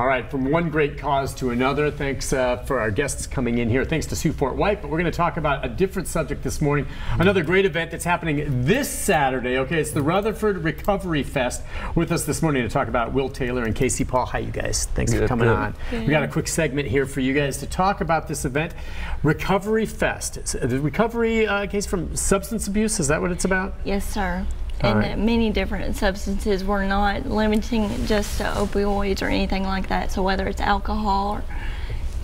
All right, from one great cause to another. Thanks for our guests coming in here. Thanks to Sue Fort White, but we're going to talk about a different subject this morning. Another great event that's happening this Saturday. Okay, it's the Rutherford Recovery Fest. With us this morning to talk about Will Taylor and Casey Paul. Hi, you guys. Thanks for coming on. We got a quick segment here for you guys to talk about this event, Recovery Fest. The recovery case from substance abuse, is that what it's about? Yes, sir. And many different substances. We're not limiting just to opioids or anything like that. So whether it's alcohol or,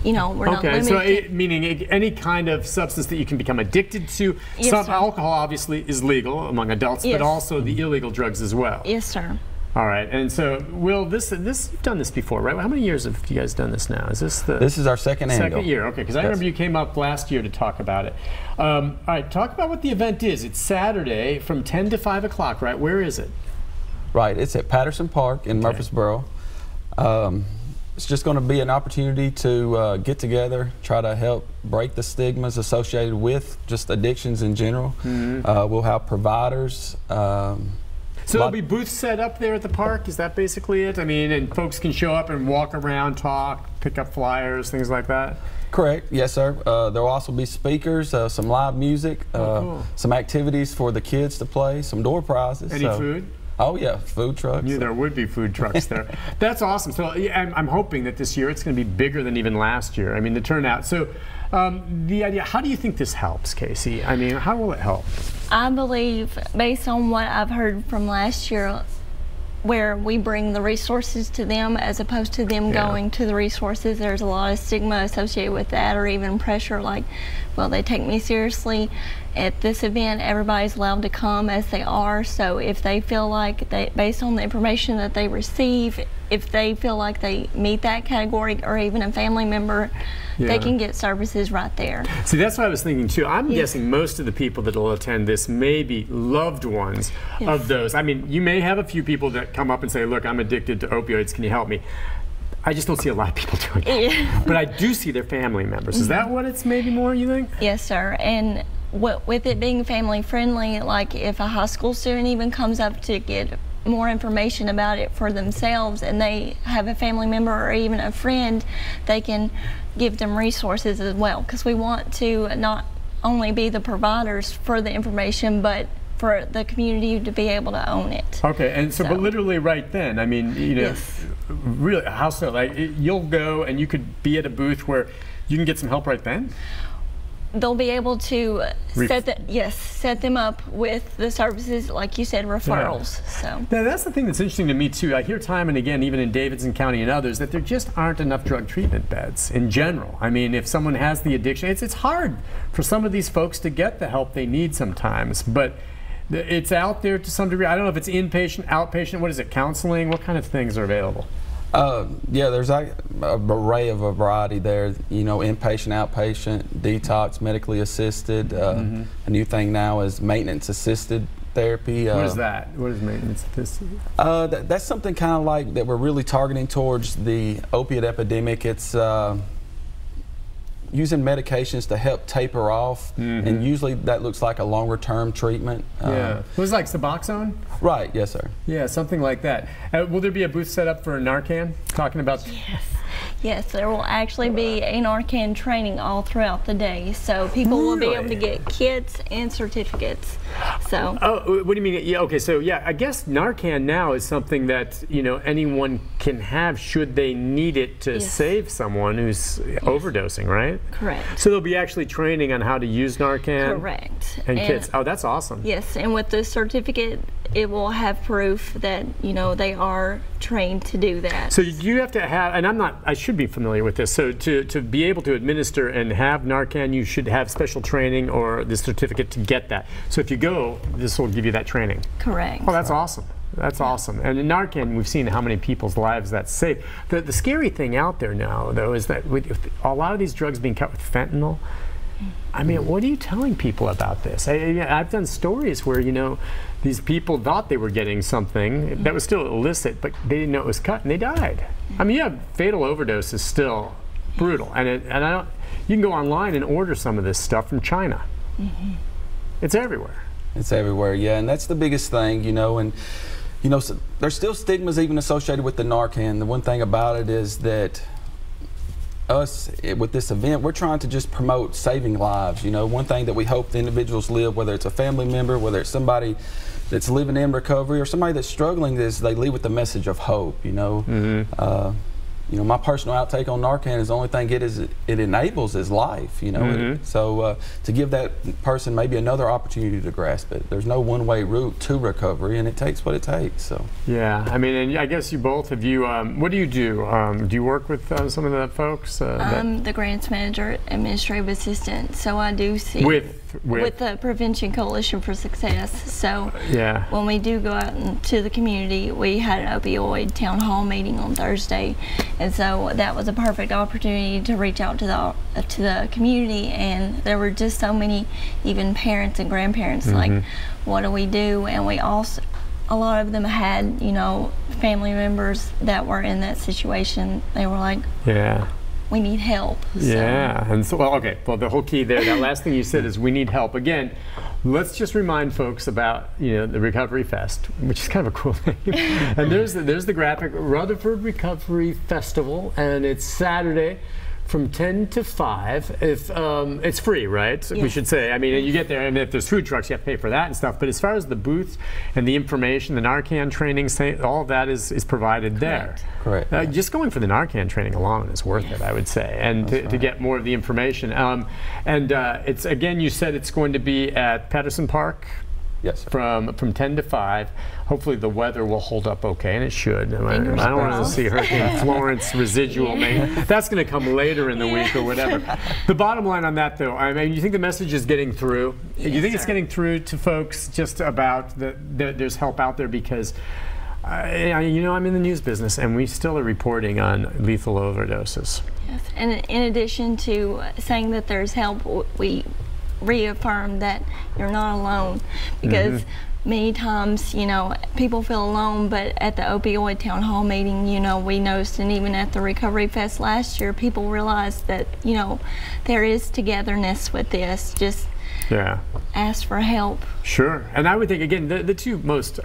you know, we're not limiting. Okay, so meaning any kind of substance that you can become addicted to. Yes, Some sir. Alcohol obviously is legal among adults, Yes. but also the illegal drugs as well. Yes, sir. All right, and so Will, you've done this before, right? How many years have you guys done this now? Is this the This is our second year? Okay, because I remember you came up last year to talk about it. All right, talk about what the event is. It's Saturday from 10 to 5 o'clock, right? Where is it? Right, it's at Patterson Park in Murfreesboro. It's just going to be an opportunity to get together, try to help break the stigmas associated with just addictions in general. We'll have providers. So there'll be booths set up there at the park? Is that basically it? I mean, and folks can show up and walk around, talk, pick up flyers, things like that? Correct, yes sir. There will also be speakers, some live music, cool. some activities for the kids to play, some door prizes. Any food? Oh yeah, food trucks. I knew there would be food trucks there. That's awesome. So yeah, I'm hoping that this year it's going to be bigger than even last year. I mean, the turnout. So the idea, how do you think this helps, Casey? I mean, how will it help? I believe, based on what I've heard from last year, where we bring the resources to them as opposed to them going to the resources, there's a lot of stigma associated with that, or even pressure like, well, they take me seriously. At this event, everybody's allowed to come as they are, so if they feel like, based on the information that they receive, if they feel like they meet that category, or even a family member, they can get services right there. See, that's what I was thinking too. I'm guessing most of the people that will attend this may be loved ones of those. I mean, you may have a few people that come up and say, look, I'm addicted to opioids, can you help me? I just don't see a lot of people doing it. But I do see their family members. Is that what it's maybe more, you think? Yes, sir. And with it being family friendly, like if a high school student even comes up to get more information about it for themselves and they have a family member or even a friend, they can give them resources as well, because we want to not only be the providers for the information, but for the community to be able to own it. Okay, and so but literally right then, I mean, you know, really, how so? Like, you'll go and you could be at a booth where you can get some help right then? They'll be able to set them up with the services, like you said, referrals. So now, that's the thing that's interesting to me too. I hear time and again, even in Davidson County and others, that there just aren't enough drug treatment beds in general. I mean, if someone has the addiction, it's hard for some of these folks to get the help they need sometimes, but it's out there to some degree. I don't know if it's inpatient, outpatient, what is it, counseling? What kind of things are available? Yeah, there's a array of a variety there, you know, inpatient, outpatient, detox, medically assisted. A new thing now is maintenance assisted therapy. What is that? What is maintenance assisted? That's something kind of like that we're really targeting towards the opiate epidemic. It's using medications to help taper off, and usually that looks like a longer term treatment. It was like Suboxone? Right, yes sir. Yeah, something like that. Will there be a booth set up for Narcan? Talking about... Yes, there will actually be a Narcan training all throughout the day, so people will be able to get kits and certificates. So. Oh, what do you mean? Yeah, okay, so yeah, I guess Narcan now is something that, you know, anyone can have should they need it to save someone who's overdosing, right? Correct. So there'll be actually training on how to use Narcan? Correct. And kits. Oh, that's awesome. Yes, and with the certificate, it will have proof that, you know, they are trained to do that. So you have to have, and I should be familiar with this, so to be able to administer and have Narcan, you should have special training or the certificate to get that. So if you go, this will give you that training. Correct. Oh, that's awesome. That's awesome. And in Narcan, we've seen how many people's lives that's saved. The scary thing out there now, though, is that with a lot of these drugs being cut with fentanyl, I mean, what are you telling people about this? I've done stories where, you know, these people thought they were getting something that was still illicit, but they didn't know it was cut, and they died. I mean, yeah, fatal overdose is still brutal, and I don't. You can go online and order some of this stuff from China. It's everywhere. It's everywhere, yeah, and that's the biggest thing, you know. And You know, so there's still stigmas even associated with the Narcan. The one thing about it is that with this event, we're trying to just promote saving lives. You know, one thing that we hope the individuals live, whether it's a family member, whether it's somebody that's living in recovery or somebody that's struggling, is they leave with the message of hope, you know. You know, my personal outtake on Narcan is the only thing it enables is life, you know. So to give that person maybe another opportunity to grasp it. There's no one-way route to recovery, and it takes what it takes. So yeah, I mean, and I guess you both of you. What do you do? Do you work with some of the folks? I'm the grants manager, administrative assistant. So I do see with the Prevention Coalition for Success. So yeah, when we do go out into the community, we had an opioid town hall meeting on Thursday. And so that was a perfect opportunity to reach out to the community, and there were just so many, even parents and grandparents, like, what do we do? And we also, a lot of them had, you know, family members that were in that situation. They were like, yeah, we need help. Yeah, and so, well, okay, well, the whole key there, that last thing you said is we need help. Again, let's just remind folks about, you know, the Recovery Fest, which is kind of a cool name. And there's the graphic, Rutherford Recovery Festival, and it's Saturday from 10 to 5. If it's free, right? Yes. We should say. I mean, you get there, and if there's food trucks, you have to pay for that and stuff. But as far as the booths and the information, the Narcan training, all of that is provided there. Correct. Just going for the Narcan training alone is worth it, I would say, and to get more of the information. It's, again, you said it's going to be at Patterson Park. Yes, sir. From 10 to 5. Hopefully the weather will hold up okay, and it should. I don't want to see Hurricane Florence residual. Maybe that's going to come later in the week or whatever. The bottom line on that, though, I mean, you think the message is getting through? Yes, you think it's sir. getting through to folks just about there's help out there? Because you know, I'm in the news business, and we still are reporting on lethal overdoses. Yes, and in addition to saying that there's help, we reaffirm that you're not alone, because many times, you know, people feel alone, but at the opioid town hall meeting, you know, we noticed, and even at the Recovery Fest last year, people realized that, you know, there is togetherness with this. Just ask for help. Sure. And I would think, again, the two most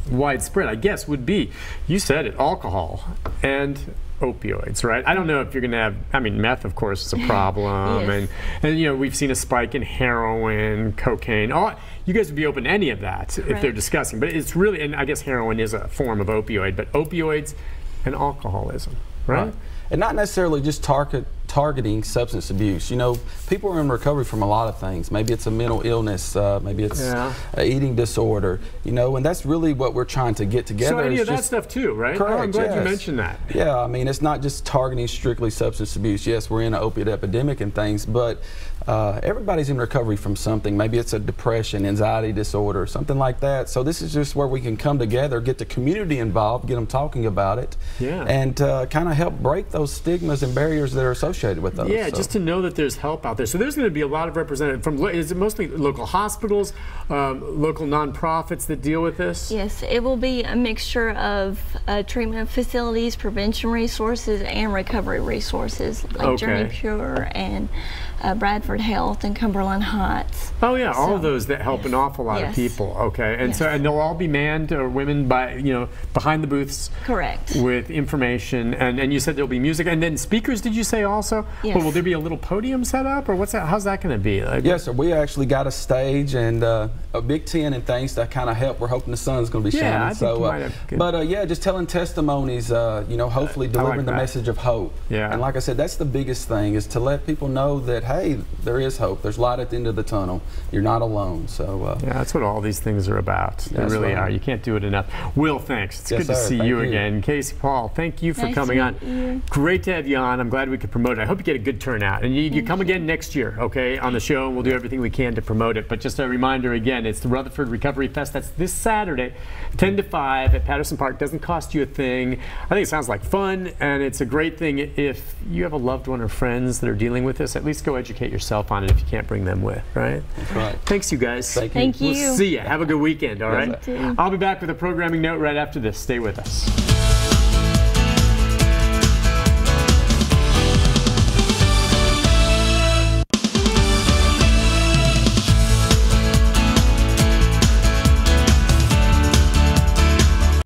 widespread, I guess, would be, you said it, alcohol and opioids, right? I don't know if you're going to have, I mean, meth, of course, is a problem. Yes. and, you know, we've seen a spike in heroin, cocaine. You guys would be open to any of that if they're discussing. But it's really, and I guess heroin is a form of opioid, but opioids and alcoholism, right? And not necessarily just targeting substance abuse. You know, people are in recovery from a lot of things. Maybe it's a mental illness, maybe it's an eating disorder, you know, and that's really what we're trying to get together. So any of that stuff too, right? Correct, I'm glad you mentioned that. Yeah, I mean, it's not just targeting strictly substance abuse. Yes, we're in an opiate epidemic and things, but everybody's in recovery from something. Maybe it's a depression, anxiety disorder, something like that. So this is just where we can come together, get the community involved, get them talking about it, and kind of help break those stigmas and barriers that are associated with those. Yeah, just to know that there's help out there. So there's going to be a lot of representatives from, is it mostly local hospitals, local nonprofits that deal with this? Yes, it will be a mixture of treatment facilities, prevention resources, and recovery resources, like Journey Pure and Bradford Health and Cumberland Heights. Oh yeah, all of those that help an awful lot of people. Okay, and so they'll all be manned or women by, you know, behind the booths. Correct. With information, and you said there'll be music and then speakers. Did you say also? Yes. Well, will there be a little podium set up, or what's that? How's that going to be? Like, yes, sir. We actually got a stage and a big tent and things that kind of help. We're hoping the sun's going to be shining. I think but yeah, just telling testimonies. You know, hopefully delivering the message of hope. Yeah. And like I said, that's the biggest thing, is to let people know that, hey, there is hope. There's light at the end of the tunnel. You're not alone. So yeah, that's what all these things are about. They really are. You can't do it enough. Will, thanks. It's good to see you again. Casey, Paul, thank you for coming on. Great to have you on. I'm glad we could promote it. I hope you get a good turnout. And you come again next year, okay, on the show, and we'll do everything we can to promote it. But just a reminder again, it's the Rutherford Recovery Fest. That's this Saturday, 10 to 5 at Patterson Park. Doesn't cost you a thing. I think it sounds like fun, and it's a great thing if you have a loved one or friends that are dealing with this. At least go educate yourself on it if you can't bring them with, right? That's right. Thanks, you guys. Thank you. We'll see you. Have a good weekend, all right? You too. I'll be back with a programming note right after this. Stay with us.